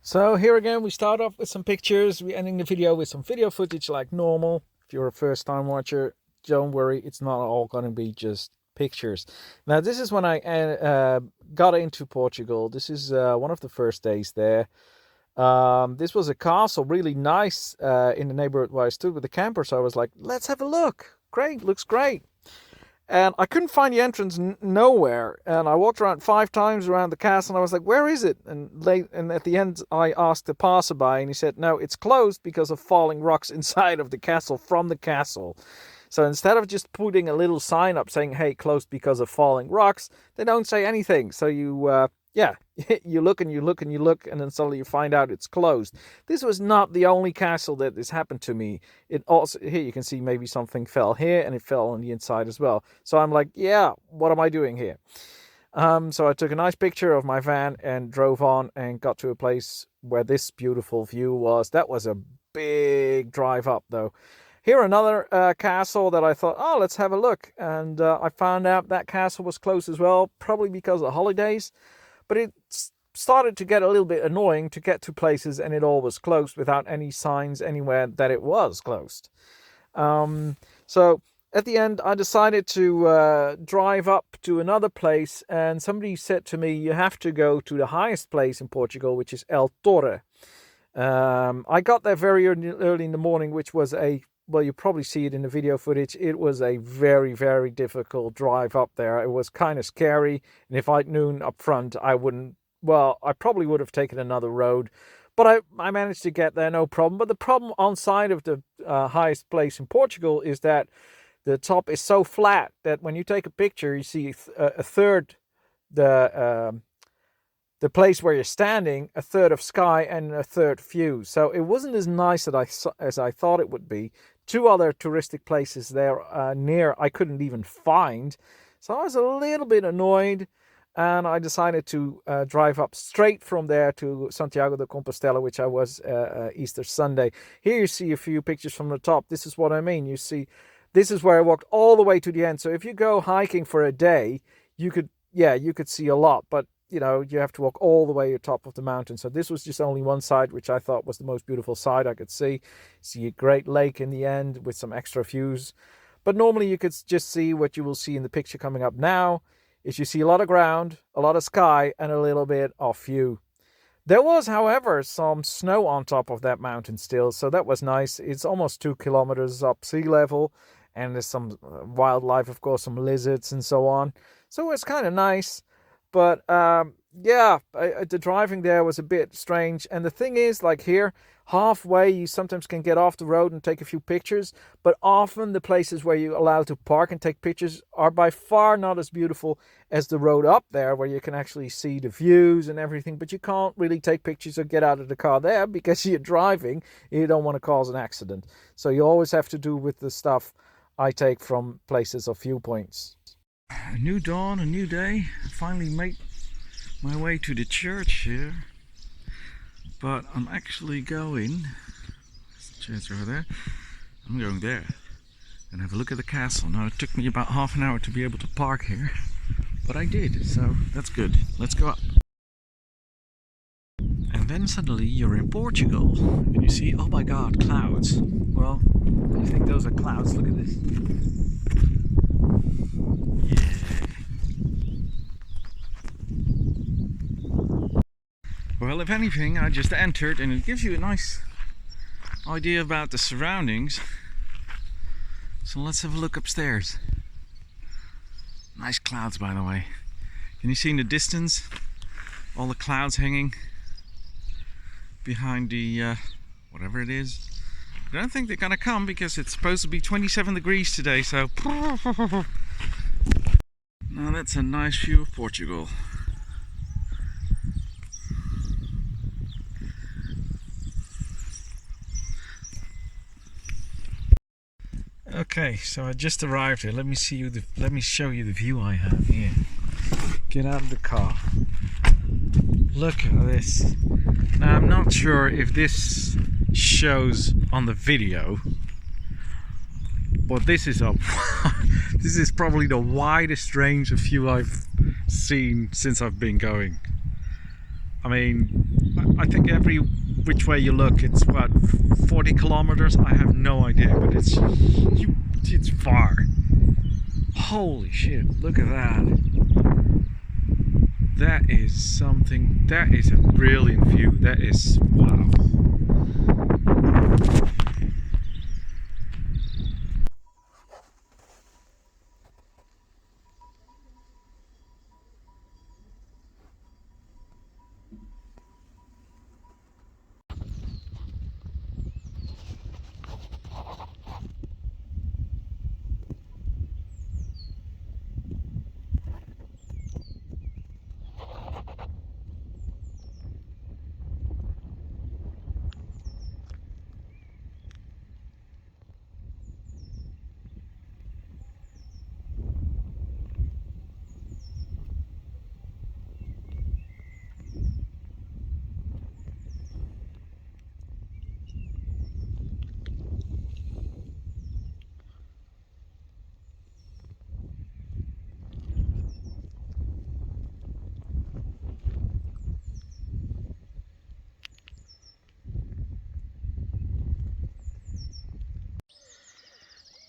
So here again, we start off with some pictures. We're ending the video with some video footage like normal. If you're a first time watcher, don't worry, it's not all going to be just pictures. Now, this is when I got into Portugal. This is one of the first days there. This was a castle, really nice in the neighborhood where I stood with the camper. So I was like, let's have a look. Great, looks great. And I couldn't find the entrance nowhere. And I walked around 5 times around the castle and I was like, where is it? And at the end, I asked the passerby and he said, no, it's closed because of falling rocks inside of the castle from the castle. So instead of just putting a little sign up saying, hey, closed because of falling rocks, they don't say anything. So you, you look and you look and you look, and then suddenly you find out it's closed. This was not the only castle that this happened to me. It also, here you can see maybe something fell here and it fell on the inside as well. So I'm like, yeah, what am I doing here? So I took a nice picture of my van and drove on and got to a place where this beautiful view was. That was a big drive up though. Here another castle that I thought, oh, let's have a look. And I found out that castle was closed as well, probably because of the holidays. But it started to get a little bit annoying to get to places and it all was closed without any signs anywhere that it was closed. So at the end, I decided to drive up to another place, and somebody said to me, you have to go to the highest place in Portugal, which is El Torre. I got there very early in the morning, which was well, you probably see it in the video footage. It was a very, very difficult drive up there. It was kind of scary. And if I'd known up front, I probably would have taken another road. But I managed to get there, no problem. But the problem on side of the highest place in Portugal is that the top is so flat that when you take a picture, you see a third the place where you're standing, a third of sky and a third view. So it wasn't as nice as I thought it would be. 2 other touristic places there near I couldn't even find. So I was a little bit annoyed, and I decided to drive up straight from there to Santiago de Compostela, which I was Easter Sunday. Here you see a few pictures from the top. This is what I mean. You see, this is where I walked all the way to the end. So if you go hiking for a day, you could see a lot, but you have to walk all the way to the top of the mountain. So this was just only one side, which I thought was the most beautiful side I could see. See a great lake in the end with some extra views. But normally you could just see what you will see in the picture coming up now, is you see a lot of ground, a lot of sky, and a little bit of view. There was, however, some snow on top of that mountain still, so that was nice. It's almost 2 kilometers up sea level, and there's some wildlife, of course, some lizards and so on. So it's kind of nice. But the driving there was a bit strange. And the thing is, like here, halfway you sometimes can get off the road and take a few pictures. But often the places where you're allowed to park and take pictures are by far not as beautiful as the road up there, where you can actually see the views and everything. But you can't really take pictures or get out of the car there because you're driving and you don't want to cause an accident. So you always have to do with the stuff I take from places or viewpoints. A new dawn, a new day. I finally made my way to the church here, but I'm actually going, church over there, I'm going there and have a look at the castle. Now it took me about half an hour to be able to park here, but I did, so that's good. Let's go up. And then suddenly you're in Portugal and you see, oh my god, clouds. Well, I think those are clouds, look at this. Well, if anything, I just entered and it gives you a nice idea about the surroundings. So let's have a look upstairs. Nice clouds, by the way. Can you see in the distance all the clouds hanging behind the whatever it is? I don't think they're gonna come because it's supposed to be 27 degrees today, so now that's a nice view of Portugal. Okay, so I just arrived here. Let me show you the view I have here. Get out of the car. Look at this. Now I'm not sure if this shows on the video, but this is this is probably the widest range of view I've seen since I've been going. I mean, I think every which way you look, it's what, 40 kilometers? I have no idea, but it's far. Holy shit, look at that. That is something, that is a brilliant view. That is, wow.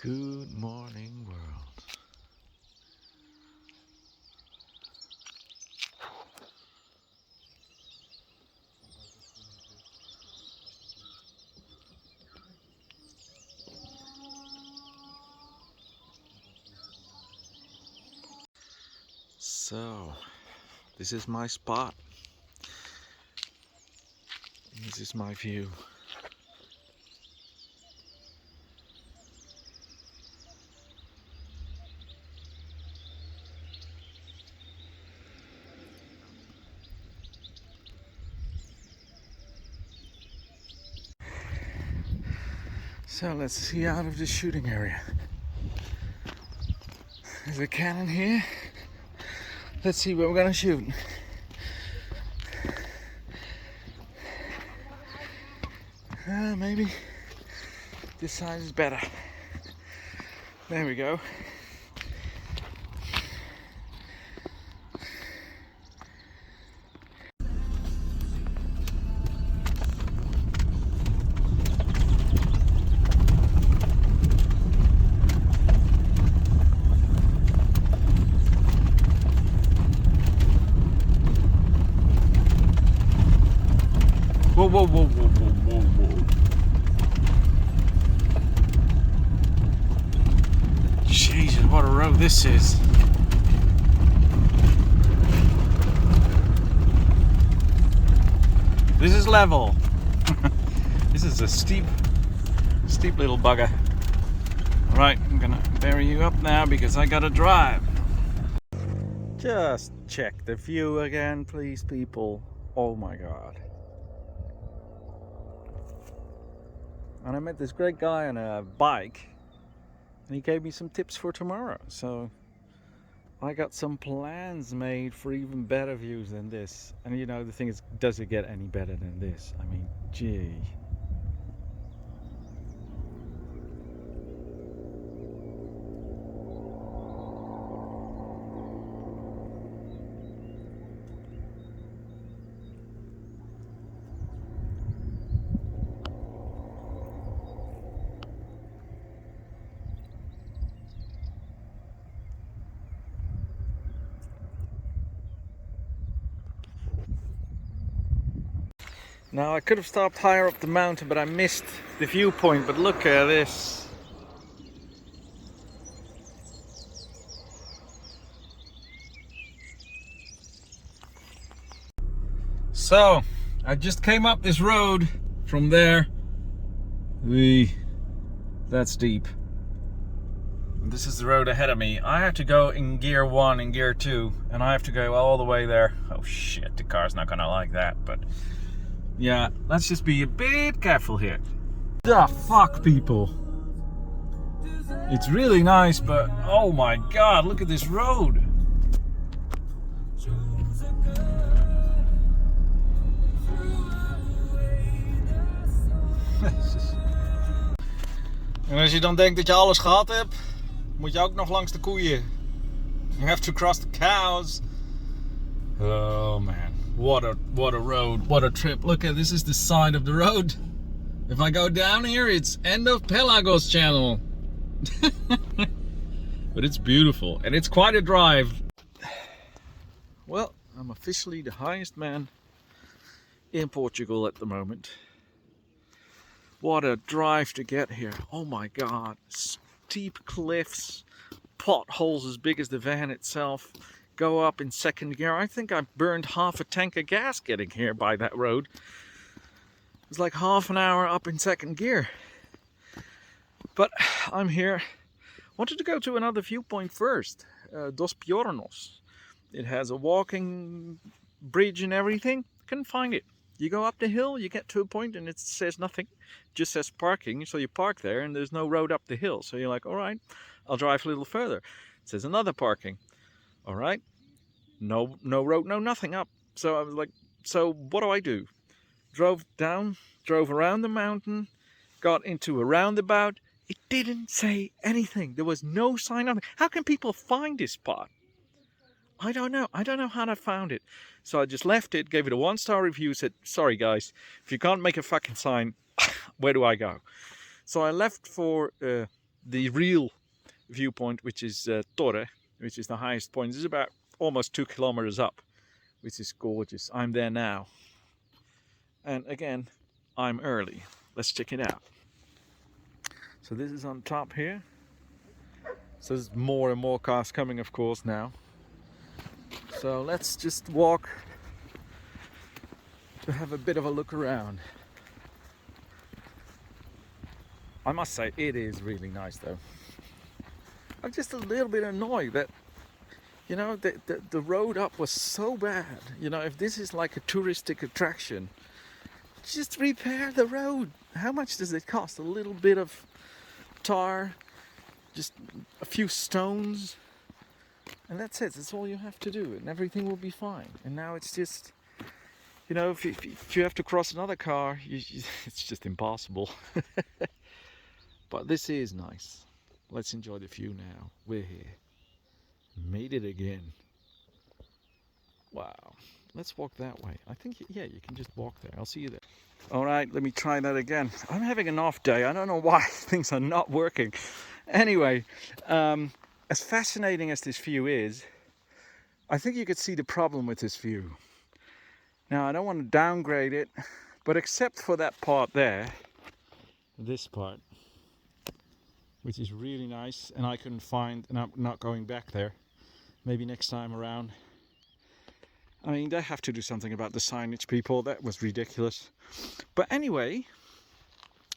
Good morning, world. So, this is my spot. This is my view. So let's see out of the shooting area. There's a cannon here. Let's see what we're gonna shoot. Maybe this side is better. There we go. Whoa, whoa, whoa, whoa, whoa, whoa, whoa. Jesus, what a road this is. This is level. This is a steep little bugger. Right, I'm gonna bury you up now because I gotta drive. Just check the view again, please, people. Oh my God. And I met this great guy on a bike and he gave me some tips for tomorrow. So I got some plans made for even better views than this. And you know, the thing is, does it get any better than this? I mean, gee. Now I could have stopped higher up the mountain, but I missed the viewpoint. But look at this. So I just came up this road from there. That's deep. This is the road ahead of me. I have to go in gear 1 and gear 2, and I have to go all the way there. Oh shit, the car's not gonna like that, but yeah, let's just be a bit careful here. The fuck, people. It's really nice, but oh my God, look at this road. En als je dan denkt dat je alles gehad hebt, moet je ook nog langs de koeien. You have to cross the cows. Oh man. What a road, what a trip. Look at this, is the side of the road. If I go down here, it's end of Pelagos channel. But it's beautiful and it's quite a drive. Well, I'm officially the highest man in Portugal at the moment. What a drive to get here. Oh my god. Steep cliffs, potholes as big as the van itself. Go up in second gear. I think I burned half a tank of gas getting here by that road. It's like half an hour up in second gear. But I'm here. Wanted to go to another viewpoint first. Dos Piornos. It has a walking bridge and everything. Couldn't find it. You go up the hill, you get to a point and it says nothing. It just says parking. So you park there and there's no road up the hill. So you're like, all right, I'll drive a little further. It says another parking. All right, no road, no nothing up. So I was like, so what do? Drove down, drove around the mountain, got into a roundabout. It didn't say anything. There was no sign of it. How can people find this spot? I don't know. I don't know how I found it. So I just left it, gave it a 1-star review, said, sorry guys, if you can't make a fucking sign, where do I go? So I left for the real viewpoint, which is Torre, which is the highest point. It's about almost 2 kilometers up, which is gorgeous. I'm there now. And again, I'm early. Let's check it out. So this is on top here. So there's more and more cars coming, of course, now. So let's just walk to have a bit of a look around. I must say, it is really nice though. I'm just a little bit annoyed that, you know, the road up was so bad. You know, if this is like a touristic attraction, just repair the road. How much does it cost? A little bit of tar, just a few stones, and that's it. That's all you have to do and everything will be fine. And now it's just, you know, if you have to cross another car, it's just impossible. But this is nice. Let's enjoy the view now. We're here. Made it again. Wow. Let's walk that way. I think, yeah, you can just walk there. I'll see you there. All right, let me try that again. I'm having an off day. I don't know why things are not working. Anyway, as fascinating as this view is, I think you could see the problem with this view. Now, I don't want to downgrade it, but except for that part there, this part, which is really nice, and I couldn't find, and I'm not going back there. Maybe next time around. I mean, they have to do something about the signage, people. That was ridiculous. But anyway,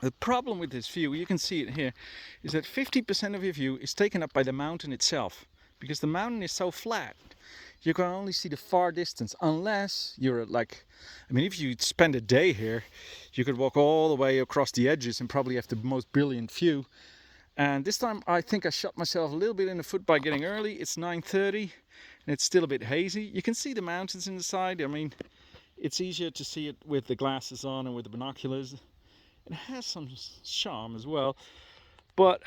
the problem with this view, you can see it here, is that 50% of your view is taken up by the mountain itself. Because the mountain is so flat, you can only see the far distance, unless you're like, I mean, if you spend a day here, you could walk all the way across the edges and probably have the most brilliant view. And this time I think I shot myself a little bit in the foot by getting early. It's 9:30 and it's still a bit hazy. You can see the mountains in the side. I mean, it's easier to see it with the glasses on and with the binoculars. It has some charm as well, but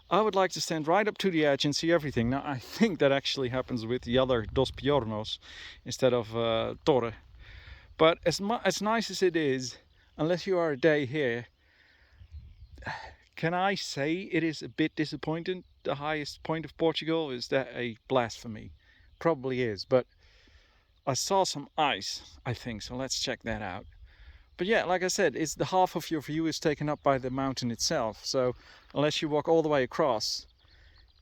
I would like to stand right up to the edge and see everything. Now I think that actually happens with the other Dos Piornos instead of Torre. But as nice as it is, unless you are a day here, can I say it is a bit disappointing? The highest point of Portugal, is that a blasphemy? Probably is, but I saw some ice, I think, so let's check that out. But yeah, like I said, it's the half of your view is taken up by the mountain itself, so unless you walk all the way across,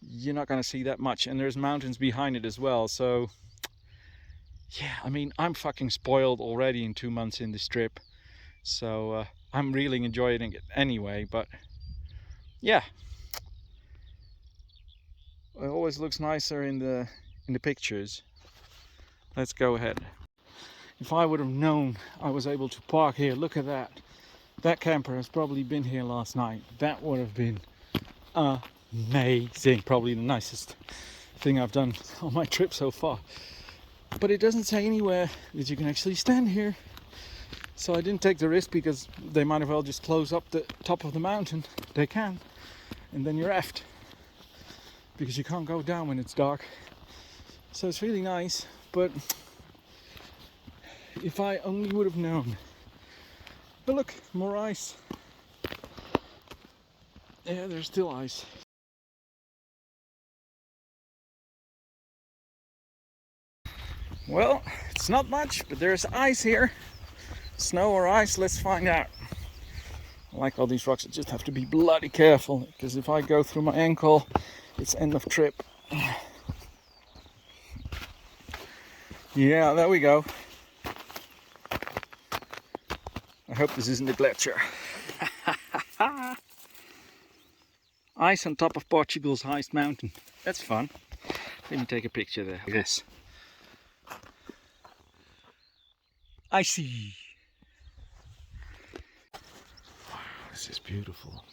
you're not going to see that much, and there's mountains behind it as well. So yeah, I mean, I'm fucking spoiled already in 2 months in this trip, so I'm really enjoying it anyway. But yeah, it always looks nicer in the pictures. Let's go ahead. If I would have known I was able to park here, look at that. That camper has probably been here last night. That would have been amazing. Probably the nicest thing I've done on my trip so far. But it doesn't say anywhere that you can actually stand here. So I didn't take the risk, because they might as well just close up the top of the mountain. They can. And then you're effed, because you can't go down when it's dark. So it's really nice, but if I only would have known. But look, more ice. Yeah, there's still ice. Well, it's not much, but there's ice here. Snow or ice, let's find out. I like all these rocks, I just have to be bloody careful, because if I go through my ankle, it's end of trip. Yeah, there we go. I hope this isn't a glacier. Ice on top of Portugal's highest mountain. That's fun. Let me take a picture there. Yes. Icy. Wow, this is beautiful.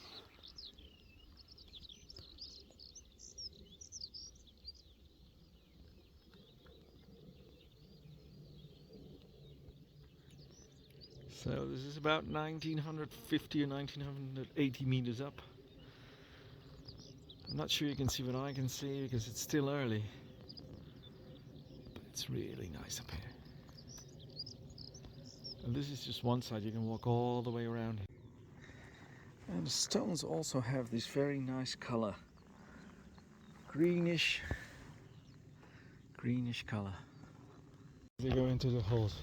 So this is about 1950 or 1980 meters up. I'm not sure you can see what I can see because it's still early. But it's really nice up here. And this is just one side, you can walk all the way around. And the stones also have this very nice color. Greenish color. They go into the holes.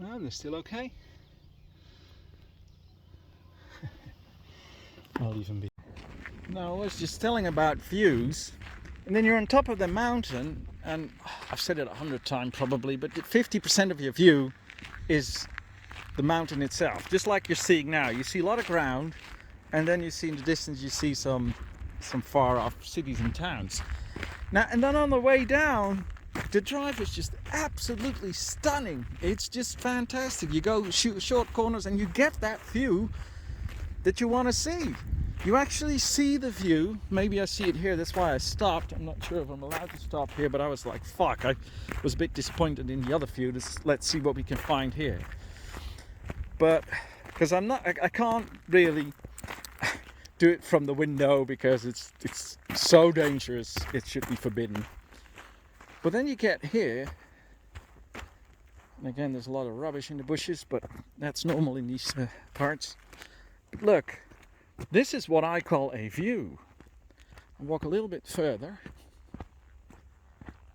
Oh, they're still okay. I'll even be. No, I was just telling about views, and then you're on top of the mountain, and I've said it 100 times probably, but 50% of your view is the mountain itself. Just like you're seeing now, you see a lot of ground, and then you see in the distance you see some far off cities and towns. Now, and then on the way down, the drive is just absolutely stunning. It's just fantastic. You go short corners and you get that view that you want to see. You actually see the view. Maybe I see it here, that's why I stopped. I'm not sure if I'm allowed to stop here, but I was like, fuck, I was a bit disappointed in the other view. Let's see what we can find here. But, because I can't really do it from the window because it's so dangerous, it should be forbidden. But then you get here, and again there's a lot of rubbish in the bushes, but that's normal in these parts. But look, this is what I call a view. I'll walk a little bit further.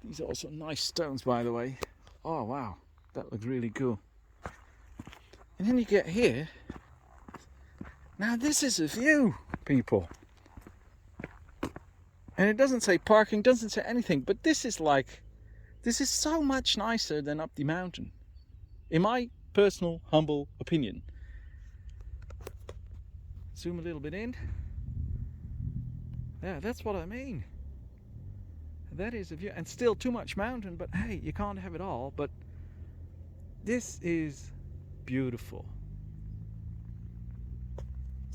These are also nice stones, by the way. Oh wow, that looks really cool. And then you get here. Now this is a view, people. And it doesn't say parking, doesn't say anything, but this is so much nicer than up the mountain. In my personal, humble opinion. Zoom a little bit in. Yeah, that's what I mean. That is a view, and still too much mountain, but hey, you can't have it all, but this is beautiful.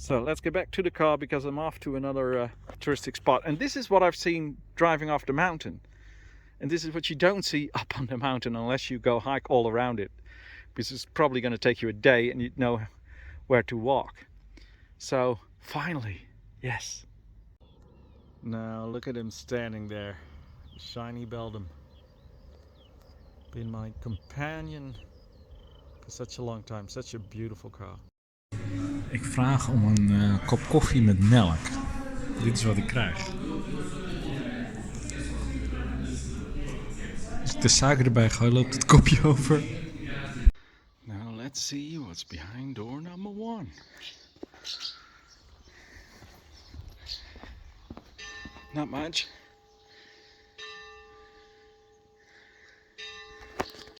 So let's get back to the car because I'm off to another touristic spot. And this is what I've seen driving off the mountain. And this is what you don't see up on the mountain unless you go hike all around it. Because it's probably going to take you a day and you'd know where to walk. So finally, yes. Now look at him standing there. Shiny Beldam. Been my companion for such a long time. Such a beautiful car. Ik vraag om een kop koffie met melk. Dit is wat ik krijg. Als ik de suiker erbij gooi, loopt het kopje over. Now let's see what's behind door number 1. Not much.